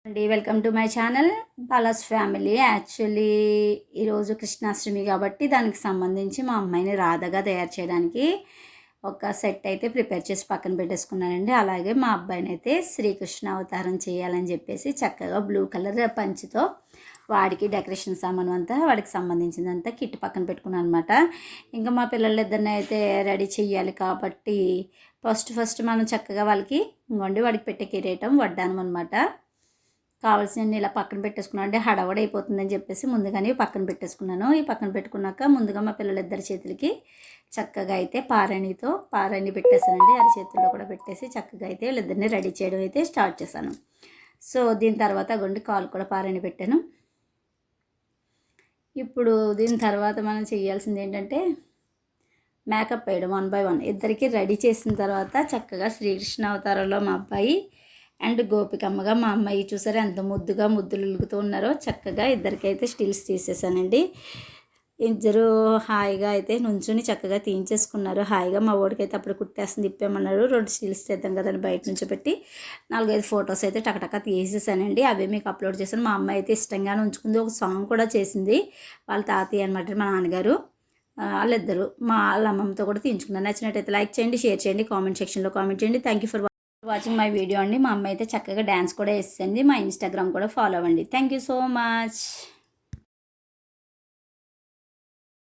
అండి welcome to my channel Bala's family. Actually ఈరోజు కృష్ణాష్టమి కాబట్టి దానికి సంబంధించి మా అమ్మాయిని రాధగా తయారు చేయడానికి ఒక సెట్ అయితే ప్రిపేర్ చేసి పక్కన పెట్టేసుకున్నానండి. అలాగే మా అబ్బాయిని అయితే శ్రీకృష్ణ అవతారం చేయాలని చెప్పేసి చక్కగా బ్లూ కలర్ పంచితో వాడికి డెకరేషన్ సామాను అంతా వాడికి సంబంధించిందంతా కిట్ పక్కన పెట్టుకున్నాను అనమాట. ఇంకా మా పిల్లలిద్దరిని అయితే రెడీ చేయాలి కాబట్టి ఫస్ట్ మనం చక్కగా వాళ్ళకి ఇంకోండి వాడికి పెట్టే కిరీటం వడ్డానం అనమాట. కావాల్సినవి ఇలా పక్కన పెట్టేసుకున్నాను. అంటే హడవడైపోతుందని చెప్పేసి ముందుగానే పక్కన పెట్టేసుకున్నాను. ఈ పక్కన పెట్టుకున్నాక ముందుగా మా పిల్లలిద్దరి చేతులకి చక్కగా అయితే పారాణి పెట్టేసానండి. అరచేతుల్లో కూడా పెట్టేసి చక్కగా అయితే వీళ్ళిద్దరిని రెడీ చేయడం అయితే స్టార్ట్ చేశాను. సో దీని తర్వాత గుండి కాలు కూడా పారాణి పెట్టాను. ఇప్పుడు దీని తర్వాత మనం చేయాల్సింది ఏంటంటే మేకప్ వేయడం 1 by 1 ఇద్దరికి రెడీ చేసిన తర్వాత చక్కగా శ్రీకృష్ణ అవతారంలో మా అబ్బాయి అండ్ గోపికమ్మగా మా అమ్మాయి చూసారా ఎంత ముద్దుగా ముద్దులు ఉలుగుతూ ఉన్నారో. చక్కగా ఇద్దరికైతే స్టిల్స్ తీసేసానండి. ఇద్దరు హాయిగా అయితే నుంచుని చక్కగా తీయించేసుకున్నారు. హాయిగా మా ఓడికైతే అప్పుడు కుట్టేస్తుంది ఇప్పేమన్నారు. 2 స్టిల్స్ తెద్దాం కదండి బయట నుంచి పెట్టి 4-5 ఫొటోస్ అయితే టకటక తీసేసానండి. అవే మీకు అప్లోడ్ చేశాను. మా అమ్మాయి అయితే ఇష్టంగానే ఉంచుకుంది. ఒక సాంగ్ కూడా చేసింది. వాళ్ళ తాతయ్య అనమాట మా నాన్నగారు. వాళ్ళిద్దరు వాళ్ళ అమ్మమ్మతో కూడా తీయించుకున్నారు. నచ్చినట్టయితే లైక్ చేయండి, షేర్ చేయండి, కామెంట్ సెక్షన్లో కామెంట్ చేయండి. Thank you for watching my video అండి. మా అమ్మ అయితే చక్కగా డ్యాన్స్ కూడా వేసింది. మా ఇన్స్టాగ్రామ్ కూడా ఫాలో అవ్వండి. Thank you so much.